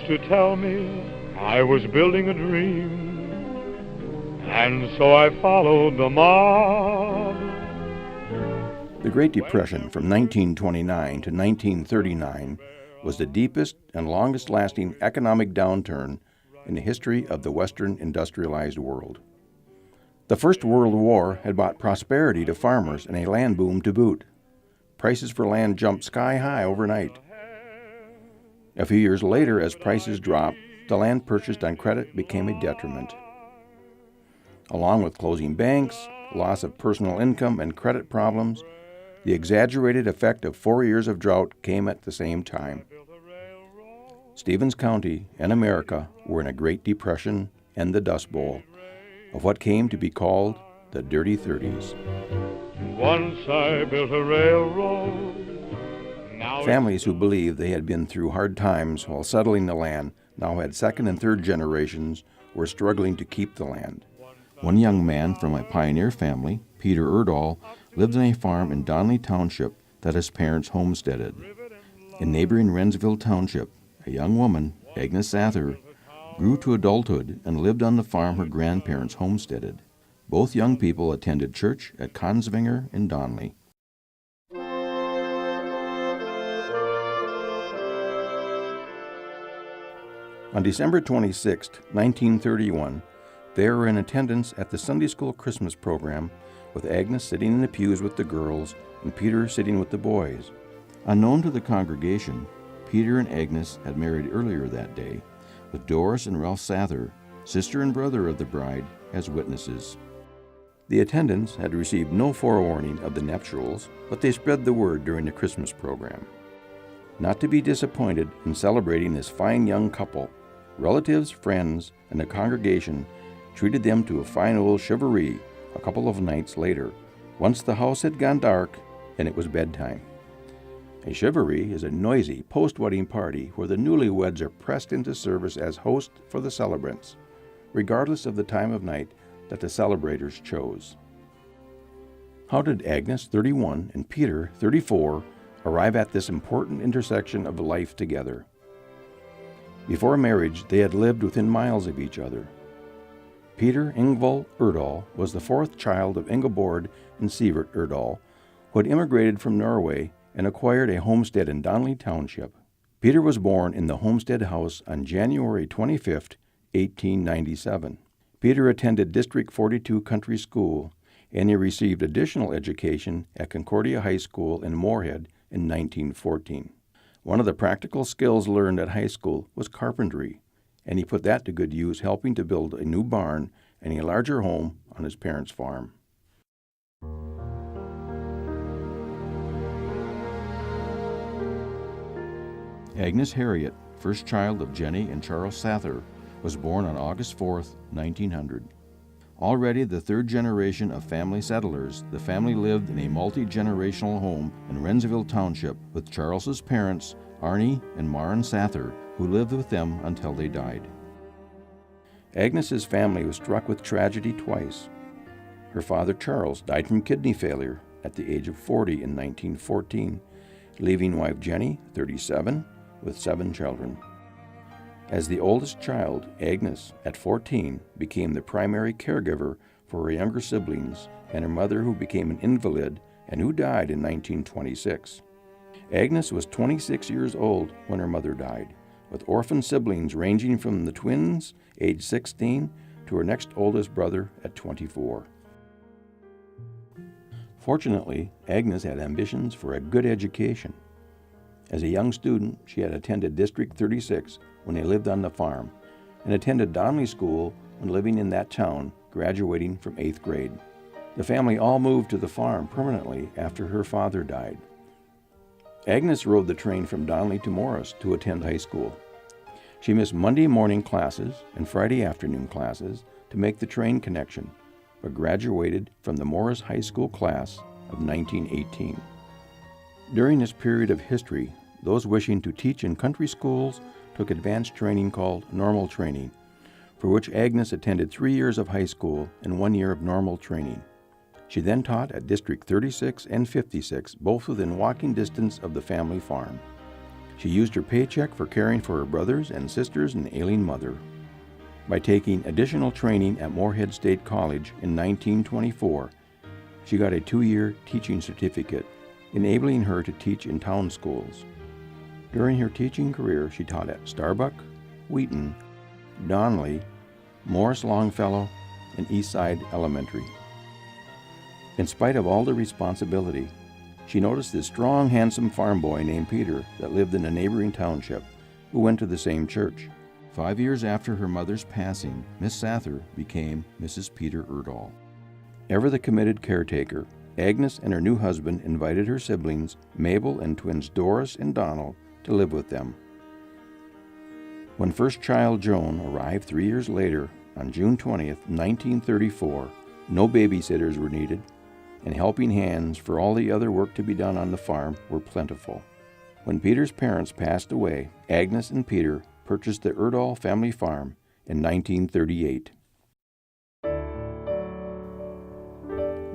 to tell me I was building a dream, and so I followed the mob. The Great Depression from 1929 to 1939 was the deepest and longest-lasting economic downturn in the history of the Western industrialized world. The First World War had brought prosperity to farmers and a land boom to boot. Prices for land jumped sky high overnight. A few years later, as prices dropped, the land purchased on credit became a detriment. Along with closing banks, loss of personal income, and credit problems, the exaggerated effect of 4 years of drought came at the same time. Stevens County and America were in a Great Depression and the Dust Bowl of what came to be called the Dirty 30s. Once I built a railroad. Families who believed they had been through hard times while settling the land now had second and third generations were struggling to keep the land. One young man from a pioneer family, Peter Erdahl, lived on a farm in Donley Township that his parents homesteaded. In neighboring Wrensville Township, a young woman, Agnes Erdahl, grew to adulthood and lived on the farm her grandparents homesteaded. Both young people attended church at Consvinger in Donley. On December 26, 1931, they were in attendance at the Sunday School Christmas program, with Agnes sitting in the pews with the girls and Peter sitting with the boys. Unknown to the congregation, Peter and Agnes had married earlier that day, with Doris and Ralph Sather, sister and brother of the bride, as witnesses. The attendants had received no forewarning of the nuptials, but they spread the word during the Christmas program. Not to be disappointed in celebrating this fine young couple, relatives, friends, and the congregation treated them to a fine old charivari a couple of nights later, once the house had gone dark and it was bedtime. A charivari is a noisy post-wedding party where the newlyweds are pressed into service as host for the celebrants, regardless of the time of night that the celebrators chose. How did Agnes, 31, and Peter, 34, arrive at this important intersection of life together? Before marriage, they had lived within miles of each other. Peter Ingvald Erdahl was the fourth child of Ingeborg and Sivert Erdahl, who had immigrated from Norway and acquired a homestead in Donley Township. Peter was born in the homestead house on January 25, 1897. Peter attended District 42 Country School, and he received additional education at Concordia High School in Moorhead in 1914. One of the practical skills learned at high school was carpentry, and he put that to good use helping to build a new barn and a larger home on his parents' farm. Agnes Harriet, first child of Jenny and Charles Sather, was born on August 4, 1900. Already the third generation of family settlers, the family lived in a multi-generational home in Wrensville Township with Charles's parents, Arnie and Maren Sather, who lived with them until they died. Agnes's family was struck with tragedy twice. Her father, Charles, died from kidney failure at the age of 40 in 1914, leaving wife Jenny, 37, with 7 children. As the oldest child, Agnes, at 14, became the primary caregiver for her younger siblings and her mother, who became an invalid and who died in 1926. Agnes was 26 years old when her mother died, with orphan siblings ranging from the twins, age 16, to her next oldest brother at 24. Fortunately, Agnes had ambitions for a good education. As a young student, she had attended District 36 when they lived on the farm, and attended Donley School when living in that town, graduating from 8th grade. The family all moved to the farm permanently after her father died. Agnes rode the train from Donley to Morris to attend high school. She missed Monday morning classes and Friday afternoon classes to make the train connection, but graduated from the Morris High School class of 1918. During this period of history, those wishing to teach in country schools took advanced training called normal training, for which Agnes attended 3 years of high school and 1 year of normal training. She then taught at District 36 and 56, both within walking distance of the family farm. She used her paycheck for caring for her brothers and sisters and ailing mother. By taking additional training at Moorhead State College in 1924, she got a 2-year teaching certificate, enabling her to teach in town schools. During her teaching career, she taught at Starbuck, Wheaton, Donley, Morris Longfellow, and Eastside Elementary. In spite of all the responsibility, she noticed this strong, handsome farm boy named Peter that lived in a neighboring township, who went to the same church. 5 years after her mother's passing, Miss Sather became Mrs. Peter Erdahl. Ever the committed caretaker, Agnes and her new husband invited her siblings, Mabel and twins Doris and Donald, to live with them. When first child Joan arrived 3 years later, on June 20th, 1934, no babysitters were needed, and helping hands for all the other work to be done on the farm were plentiful. When Peter's parents passed away, Agnes and Peter purchased the Erdahl family farm in 1938.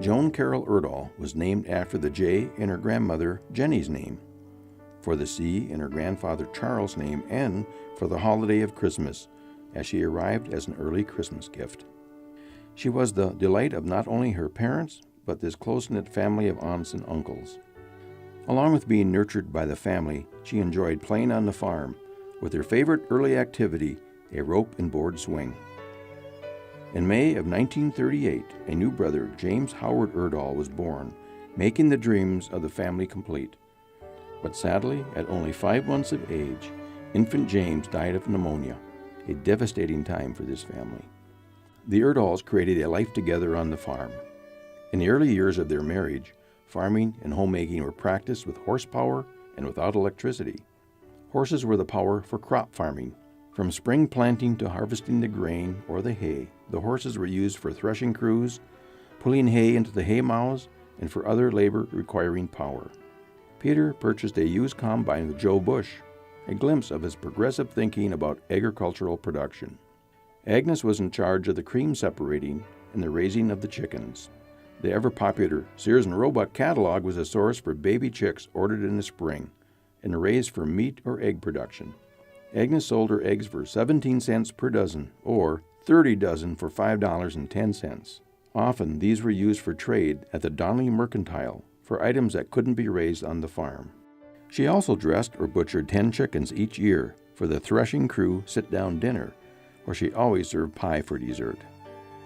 Joan Carol Erdahl was named after the J in her grandmother Jenny's name, for the C in her grandfather Charles' name, and for the holiday of Christmas, as she arrived as an early Christmas gift. She was the delight of not only her parents, but this close-knit family of aunts and uncles. Along with being nurtured by the family, she enjoyed playing on the farm, with her favorite early activity, a rope and board swing. In May of 1938, a new brother, James Howard Erdahl, was born, making the dreams of the family complete. But sadly, at only 5 months of age, infant James died of pneumonia, a devastating time for this family. The Erdahls created a life together on the farm. In the early years of their marriage, farming and homemaking were practiced with horsepower and without electricity. Horses were the power for crop farming. From spring planting to harvesting the grain or the hay, the horses were used for threshing crews, pulling hay into the hay mows, and for other labor requiring power. Peter purchased a used combine with Joe Bush, a glimpse of his progressive thinking about agricultural production. Agnes was in charge of the cream separating and the raising of the chickens. The ever-popular Sears and Roebuck catalog was a source for baby chicks ordered in the spring and raised for meat or egg production. Agnes sold her eggs for 17 cents per dozen, or 30 dozen for $5.10. Often these were used for trade at the Donley Mercantile for items that couldn't be raised on the farm. She also dressed or butchered 10 chickens each year for the threshing crew sit-down dinner, where she always served pie for dessert.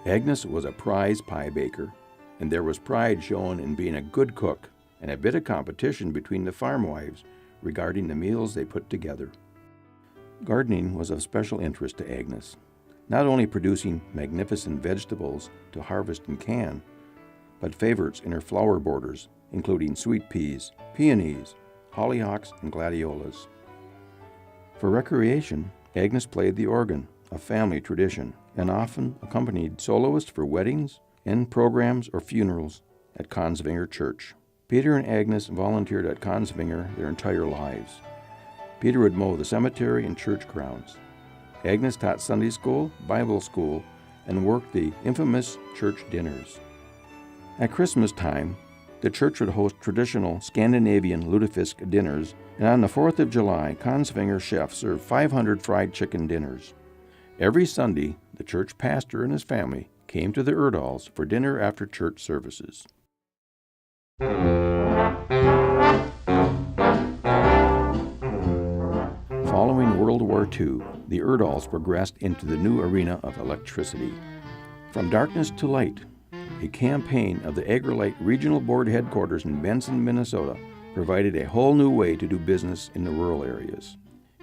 Agnes was a prize pie baker, and there was pride shown in being a good cook and a bit of competition between the farm wives regarding the meals they put together. Gardening was of special interest to Agnes, not only producing magnificent vegetables to harvest and can, but favorites in her flower borders, including sweet peas, peonies, hollyhocks, and gladiolas. For recreation, Agnes played the organ, a family tradition, and often accompanied soloists for weddings and programs or funerals at Consvinger Church. Peter and Agnes volunteered at Consvinger their entire lives. Peter would mow the cemetery and church grounds. Agnes taught Sunday school, Bible school, and worked the infamous church dinners. At Christmas time, the church would host traditional Scandinavian lutefisk dinners, and on the 4th of July, Consvinger chefs served 500 fried chicken dinners. Every Sunday, the church pastor and his family came to the Erdahls for dinner after church services. Following World War II, the Erdahls progressed into the new arena of electricity. From darkness to light, a campaign of the AgriLight Regional Board headquarters in Benson, Minnesota, provided a whole new way to do business in the rural areas.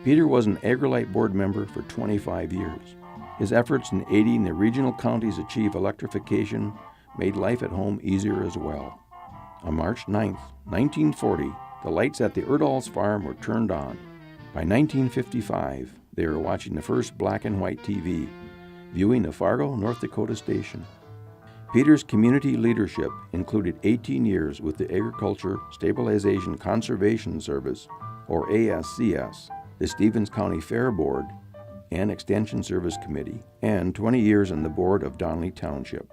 Peter was an AgriLight board member for 25 years. His efforts in aiding the regional counties achieve electrification made life at home easier as well. On March 9, 1940, the lights at the Erdahls' farm were turned on. By 1955, they were watching the first black and white TV, viewing the Fargo, North Dakota station. Peter's community leadership included 18 years with the Agriculture Stabilization Conservation Service, or ASCS, the Stevens County Fair Board, and Extension Service Committee, and 20 years on the board of Donley Township.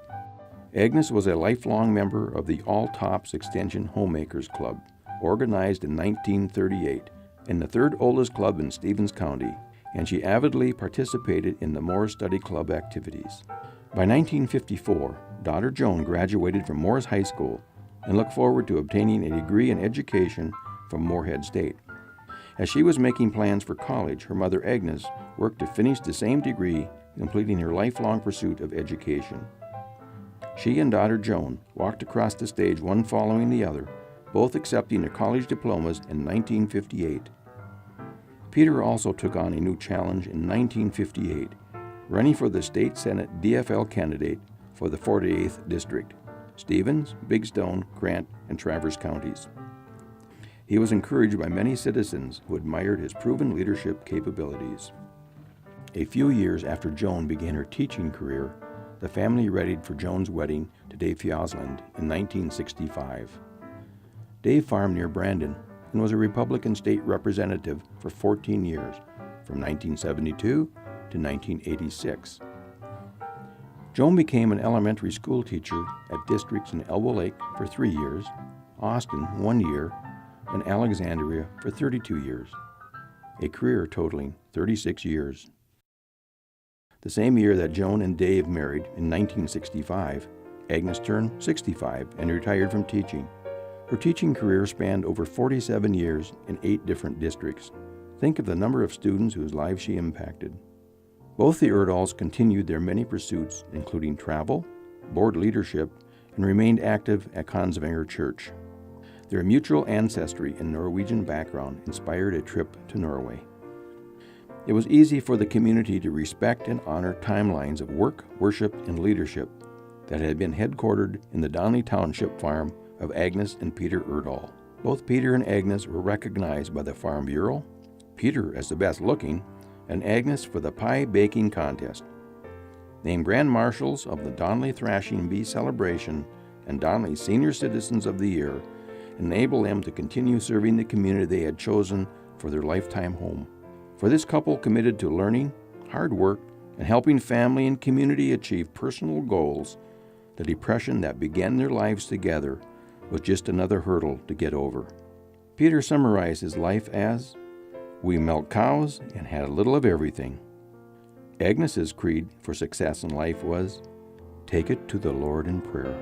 Agnes was a lifelong member of the All Tops Extension Homemakers Club, organized in 1938, in the third oldest club in Stevens County, and she avidly participated in the Morris Study Club activities. By 1954, daughter Joan graduated from Morris High School and looked forward to obtaining a degree in education from Moorhead State. As she was making plans for college, her mother Agnes worked to finish the same degree, completing her lifelong pursuit of education. She and daughter Joan walked across the stage one following the other, both accepting their college diplomas in 1958. Peter also took on a new challenge in 1958, running for the state Senate DFL candidate for the 48th District, Stevens, Big Stone, Grant, and Traverse counties. He was encouraged by many citizens who admired his proven leadership capabilities. A few years after Joan began her teaching career, the family readied for Joan's wedding to Dave Fiosland in 1965. Dave farmed near Brandon and was a Republican state representative for 14 years, from 1972 to 1986. Joan became an elementary school teacher at districts in Elbow Lake for 3 years, Austin 1 year, and Alexandria for 32 years, a career totaling 36 years. The same year that Joan and Dave married, in 1965, Agnes turned 65 and retired from teaching. Her teaching career spanned over 47 years in 8 different districts. Think of the number of students whose lives she impacted. Both the Erdahls continued their many pursuits, including travel, board leadership, and remained active at Kongsvinger Church. Their mutual ancestry and Norwegian background inspired a trip to Norway. It was easy for the community to respect and honor timelines of work, worship, and leadership that had been headquartered in the Donley Township farm of Agnes and Peter Erdahl. Both Peter and Agnes were recognized by the Farm Bureau, Peter as the best looking, and Agnes for the pie baking contest. Named Grand Marshals of the Donley Thrashing Bee Celebration and Donley Senior Citizens of the Year, enable them to continue serving the community they had chosen for their lifetime home. For this couple committed to learning, hard work, and helping family and community achieve personal goals, the depression that began their lives together was just another hurdle to get over. Peter summarized his life as, "We milked cows and had a little of everything." Agnes's creed for success in life was, "Take it to the Lord in prayer."